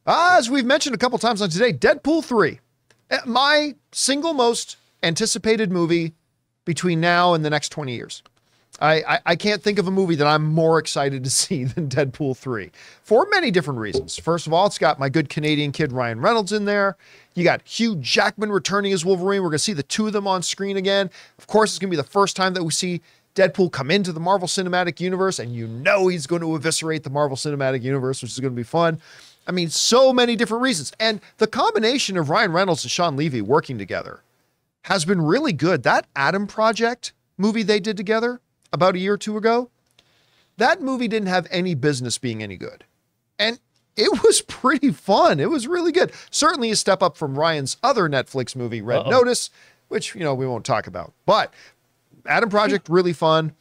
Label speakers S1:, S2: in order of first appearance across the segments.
S1: As we've mentioned a couple times on today, Deadpool 3. My single most anticipated movie between now and the next 20 years. I can't think of a movie that I'm more excited to see than Deadpool 3 for many different reasons. First of all, it's got my good Canadian kid Ryan Reynolds in there. You got Hugh Jackman returning as Wolverine. We're going to see the two of them on screen again. Of course, it's going to be the first time that we see Deadpool come into the Marvel Cinematic Universe, and you know he's going to eviscerate the Marvel Cinematic Universe, which is going to be fun. I mean, so many different reasons. And the combination of Ryan Reynolds and Shawn Levy working together has been really good. That Adam Project movie they did together about a year or two ago, that movie didn't have any business being any good. And it was pretty fun. It was really good. Certainly a step up from Ryan's other Netflix movie, Red Notice, which, we won't talk about. But Adam Project, really fun.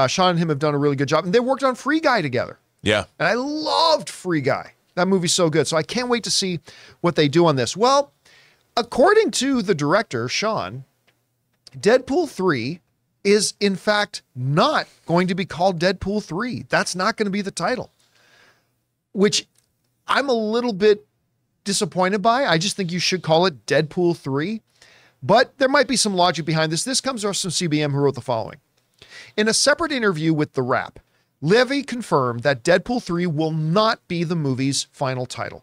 S1: Shawn and him have done a really good job. And they worked on Free Guy together.
S2: Yeah.
S1: And I loved Free Guy. That movie's so good. So I can't wait to see what they do on this. Well, according to the director, Shawn, Deadpool 3 is in fact not going to be called Deadpool 3. That's not going to be the title, which I'm a little bit disappointed by. I just think you should call it Deadpool 3, but there might be some logic behind this. This comes from CBM, who wrote the following. In a separate interview with The Wrap, Levy confirmed that Deadpool 3 will not be the movie's final title.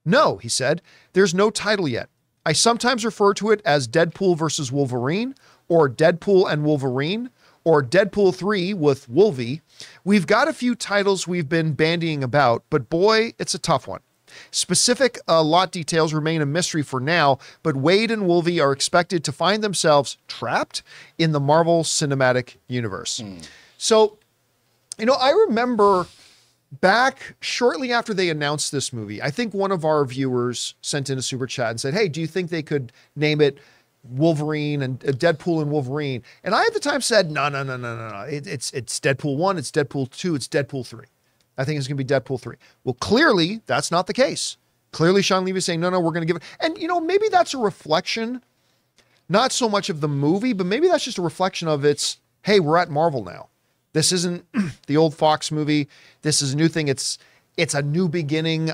S1: No, he said, there's no title yet. I sometimes refer to it as Deadpool versus Wolverine, or Deadpool and Wolverine, or Deadpool 3 with Wolvie. We've got a few titles we've been bandying about, but boy, it's a tough one. Specific lot details remain a mystery for now, but Wade and Wolvie are expected to find themselves trapped in the Marvel Cinematic Universe. So, I remember back shortly after they announced this movie, I think one of our viewers sent in a super chat and said, hey, do you think they could name it Wolverine and Deadpool and Wolverine? And I at the time said, no. It's Deadpool 1, it's Deadpool 2, it's Deadpool 3. I think it's going to be Deadpool 3. Well, clearly that's not the case. Clearly Shawn Levy is saying, no, we're going to give it. And, maybe that's a reflection, not so much of the movie, but maybe that's just a reflection of hey, we're at Marvel now. This isn't the old Fox movie. This is a new thing. It's a new beginning.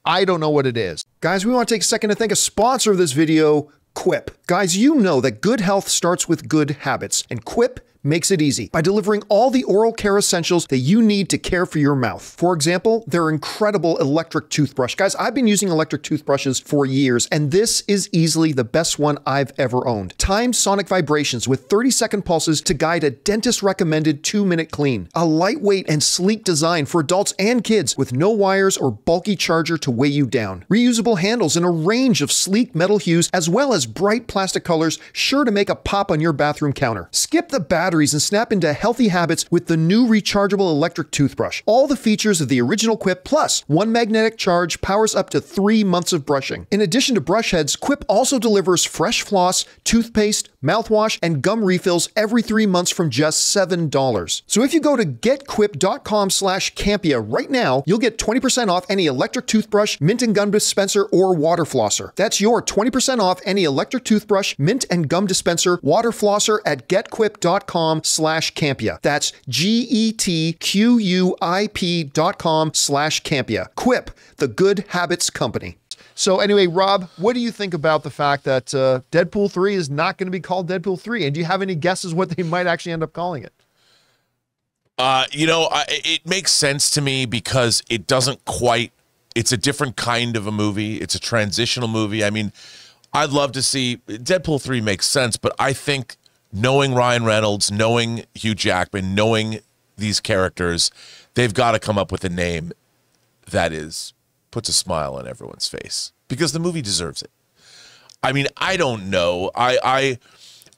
S1: I don't know what it is. Guys, we want to take a second to thank a sponsor of this video, Quip. Guys, you know that good health starts with good habits, and Quip makes it easy by delivering all the oral care essentials that you need to care for your mouth. For example, their incredible electric toothbrush. Guys, I've been using electric toothbrushes for years, and this is easily the best one I've ever owned. Timed sonic vibrations with 30-second pulses to guide a dentist-recommended 2-minute clean. A lightweight and sleek design for adults and kids with no wires or bulky charger to weigh you down. Reusable handles in a range of sleek metal hues, as well as bright plastic colors, sure to make a pop on your bathroom counter. Skip the batteries and snap into healthy habits with the new rechargeable electric toothbrush. All the features of the original Quip, plus one magnetic charge, powers up to 3 months of brushing. In addition to brush heads, Quip also delivers fresh floss, toothpaste, mouthwash, and gum refills every 3 months from just $7. So if you go to getquip.com/Campea right now, you'll get 20% off any electric toothbrush, mint and gum dispenser, or water flosser. That's your 20% off any electric toothbrush, mint and gum dispenser, water flosser at getquip.com/Campea. That's GETQUIP.com/Campea. Quip, the good habits company. So anyway, Rob, what do you think about the fact that Deadpool 3 is not going to be called Deadpool 3? And do you have any guesses what they might actually end up calling it?
S2: It makes sense to me because it doesn't quite, it's a different kind of a movie. It's a transitional movie. I mean, I'd love to see, Deadpool 3 makes sense, but I think knowing Ryan Reynolds, knowing Hugh Jackman, knowing these characters, they've got to come up with a name that puts a smile on everyone's face, because the movie deserves it. I mean, I don't know.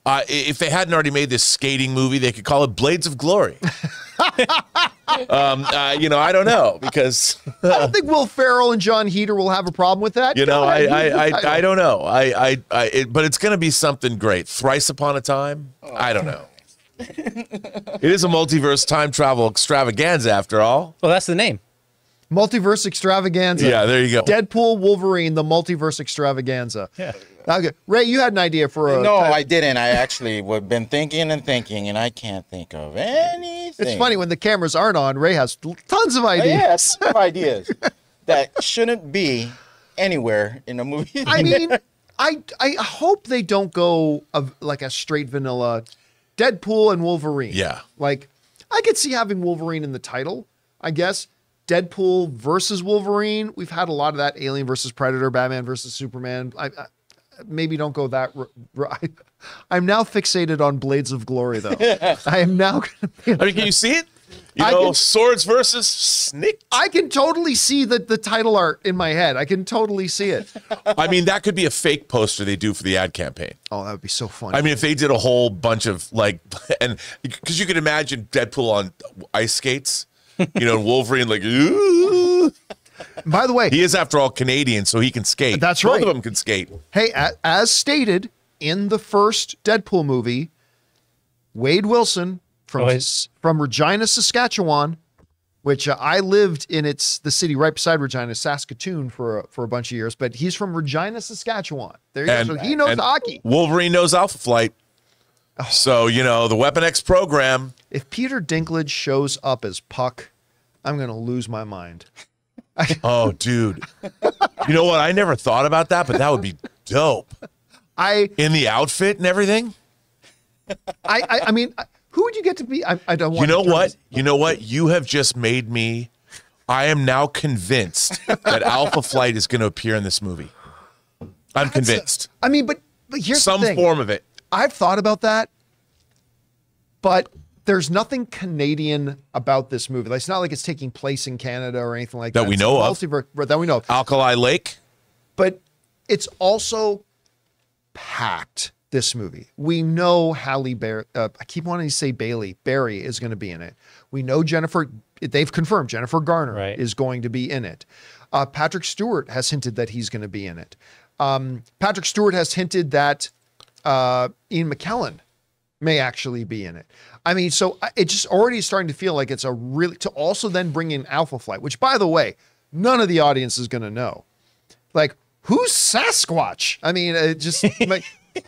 S2: If they hadn't already made this skating movie, they could call it Blades of Glory. I don't know, because
S1: I don't think Will Ferrell and John Heder will have a problem with that.
S2: I don't know. But it's going to be something great. Thrice Upon a Time. I don't know. It is a multiverse time travel extravaganza, after all.
S3: Well, that's the name.
S1: Multiverse extravaganza.
S2: Yeah, there you go.
S1: Deadpool, Wolverine, the multiverse extravaganza.
S3: Yeah.
S1: Okay. Ray, you had an idea for a...
S4: No, I didn't. I actually have been thinking, and I can't think of anything.
S1: It's funny, when the cameras aren't on, Ray has tons of ideas.
S4: Yeah, tons of ideas that shouldn't be anywhere in a movie.
S1: I mean, I hope they don't go like a straight vanilla Deadpool and Wolverine.
S2: Yeah.
S1: Like, I could see having Wolverine in the title, I guess. Deadpool versus Wolverine. We've had a lot of that. Alien versus Predator, Batman versus Superman. I maybe don't go that. I'm now fixated on Blades of Glory, though. I am now going to be.
S2: I mean, can you see it? You know, swords versus snake.
S1: I can totally see the title art in my head. I can totally see it.
S2: I mean, that could be a fake poster they do for the ad campaign.
S1: Oh, that would be so funny.
S2: I mean, if they did a whole bunch of like, and because you could imagine Deadpool on ice skates, you know, Wolverine like, ooh.
S1: By the way,
S2: he is after all Canadian, so he can skate.
S1: That's right.
S2: Both of them can skate.
S1: Hey, as stated in the first Deadpool movie, Wade Wilson from Regina, Saskatchewan, which I lived in the city right beside Regina, Saskatoon for a bunch of years, but he's from Regina, Saskatchewan. There you go. So he knows hockey.
S2: Wolverine knows Alpha Flight. So, you know, the Weapon X program.
S1: If Peter Dinklage shows up as Puck, I'm going to lose my mind.
S2: Oh, dude. You know what? I never thought about that, but that would be dope. In the outfit and everything?
S1: I mean, who would you get to be? I don't want
S2: You know what? You know what? You have just made me. I am now convinced that Alpha Flight is going to appear in this movie. I'm convinced.
S1: I mean, but here's
S2: some
S1: the thing.
S2: form of it.
S1: I've thought about that, but there's nothing Canadian about this movie. Like, it's not like it's taking place in Canada or anything like that.
S2: That we know of.
S1: That we know of.
S2: Alkali Lake.
S1: But it's also packed, this movie. We know Halle Berry. I keep wanting to say Barry is going to be in it. We know they've confirmed Jennifer Garner is going to be in it. Patrick Stewart has hinted that he's going to be in it. Patrick Stewart has hinted that Ian McKellen may actually be in it. I mean, so it just already is starting to feel like it's to also then bring in Alpha Flight, which, by the way, none of the audience is going to know. Like, who's Sasquatch? I mean, just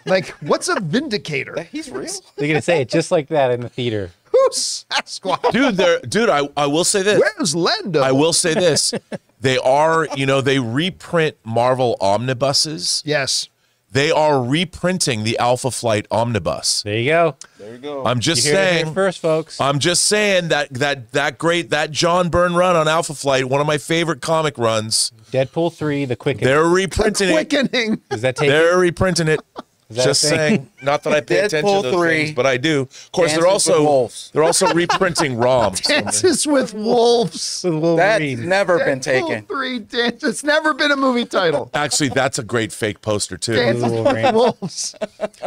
S1: like what's a Vindicator?
S4: He's real.
S3: They're going to say it just like that in the theater.
S1: Who's Sasquatch?
S2: Dude, I will say this.
S1: Where's Lando?
S2: I will say this. They are, they reprint Marvel omnibuses.
S1: Yes.
S2: They are reprinting the Alpha Flight omnibus.
S3: There you go.
S4: There you go.
S2: I'm just
S3: You heard it
S2: saying.
S3: here first, folks.
S2: I'm just saying that John Byrne run on Alpha Flight, one of my favorite comic runs.
S3: Deadpool 3, The Quickening.
S2: They're reprinting
S1: Quickening.
S3: Is that taken?
S2: They're reprinting it.
S3: Is that
S2: Just
S3: a thing?
S2: saying. Not that I pay attention to those
S4: 3
S2: things, but I do. Of course,
S4: Dances with Wolves.
S2: they're also reprinting ROMs.
S1: Dances with Wolves.
S3: With
S4: That's
S3: Wolverine.
S4: never been
S1: Deadpool
S4: taken.
S1: 3 Dance. It's never been a movie title.
S2: Actually, that's a great fake poster too.
S1: Dances with
S3: Wolverine.
S1: Wolves.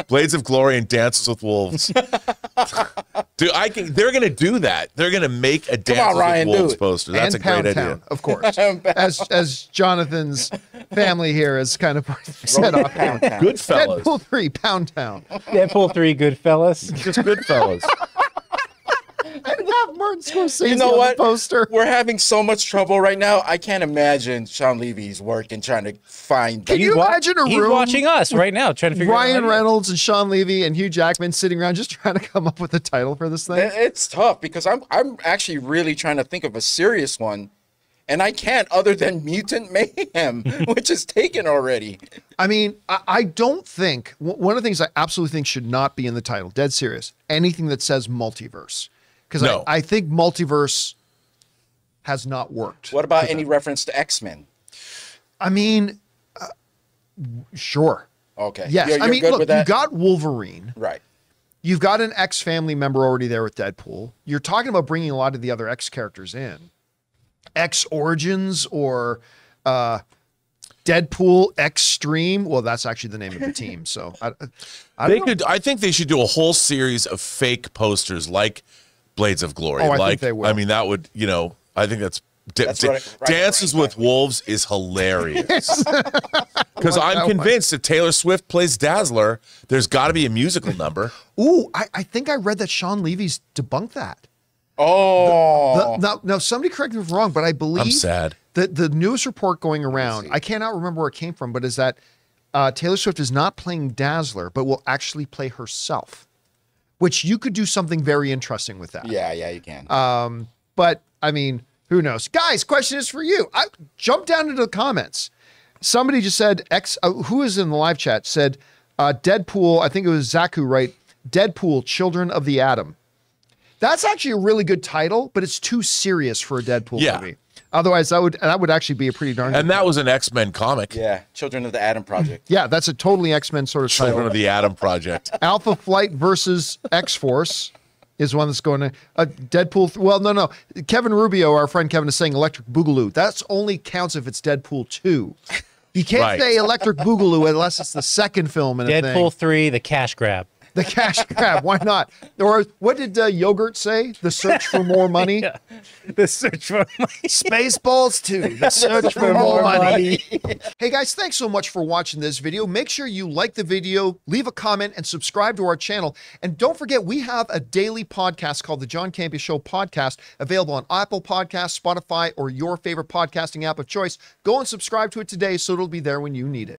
S2: Blades of Glory and Dances with Wolves. Dude, they're gonna do that. They're gonna make a Dances
S4: Ryan,
S2: with
S4: do
S2: Wolves
S4: it.
S2: poster. That's
S1: And
S2: a great
S1: Pound
S2: idea.
S1: Town, of course. as Jonathan's family here has kind of said off.
S2: Goodfellas.
S1: Deadpool 3 Pound Town.
S3: Deadpool 3, Goodfellas.
S2: Just Goodfellas.
S1: And have Martin Scorsese
S4: You know
S1: on
S4: what?
S1: the poster.
S4: We're having so much trouble right now. I can't imagine Shawn Levy's working trying to find.
S1: Can you imagine a
S3: He's
S1: room?
S3: watching us right now, trying to figure out.
S1: Ryan
S3: how to-
S1: Reynolds and Shawn Levy and Hugh Jackman sitting around just trying to come up with a title for this thing.
S4: It's tough because I'm actually really trying to think of a serious one, and I can't other than Mutant Mayhem, which is taken already.
S1: I mean, I don't think one of the things I absolutely think should not be in the title, dead serious, anything that says multiverse. Because
S2: No.
S1: I think multiverse has not worked.
S4: What about any reference to X-Men?
S1: I mean, sure.
S4: Okay.
S1: Yes.
S4: You're
S1: I mean,
S4: good
S1: look,
S4: with
S1: you
S4: that?
S1: got Wolverine.
S4: Right.
S1: You've got an X family member already there with Deadpool. You're talking about bringing a lot of the other X characters in. X Origins or Deadpool Extreme. Well, that's actually the name of the team. So I don't know.
S2: I think they should do a whole series of fake posters like Blades of Glory.
S1: Oh, I think
S2: like,
S1: they will.
S2: I mean, that would, I think that's
S4: right
S2: Dances with
S4: exactly.
S2: Wolves is hilarious. Because I'm convinced if Taylor Swift plays Dazzler, there's got to be a musical number.
S1: Ooh, I think I read that Shawn Levy's debunked that.
S4: Oh.
S1: Now, somebody correct me if I'm wrong, but I believe
S2: I'm sad.
S1: The newest report going around, I cannot remember where it came from, but is that Taylor Swift is not playing Dazzler, but will actually play herself, which you could do something very interesting with that.
S4: Yeah, you can.
S1: But I mean, who knows? Guys, question is for you. Jump down into the comments. Somebody just said, who is in the live chat said, Deadpool, I think it was Zaku, right? Deadpool, Children of the Atom. That's actually a really good title, but it's too serious for a Deadpool movie. Otherwise, that would actually be a pretty darn good
S2: And that
S1: title.
S2: was an X-Men comic.
S4: Yeah, Children of the Atom Project.
S1: Yeah, that's a totally X-Men sort of
S2: Children
S1: title.
S2: of the Atom Project.
S1: Alpha Flight versus X-Force is one that's going to Deadpool. Well, no. Kevin Rubio, our friend Kevin, is saying Electric Boogaloo. That's only counts if it's Deadpool 2. You can't say Electric Boogaloo unless it's the second film in a thing.
S3: Deadpool 3, the cash grab.
S1: The cash grab. Why not? Or what did Yogurt say? The search for more money.
S3: Yeah. The search for money.
S1: Spaceballs 2. The search for more money. Hey guys, thanks so much for watching this video. Make sure you like the video, leave a comment, and subscribe to our channel. And don't forget, we have a daily podcast called the John Campea Show podcast, available on Apple Podcasts, Spotify, or your favorite podcasting app of choice. Go and subscribe to it today so it'll be there when you need it.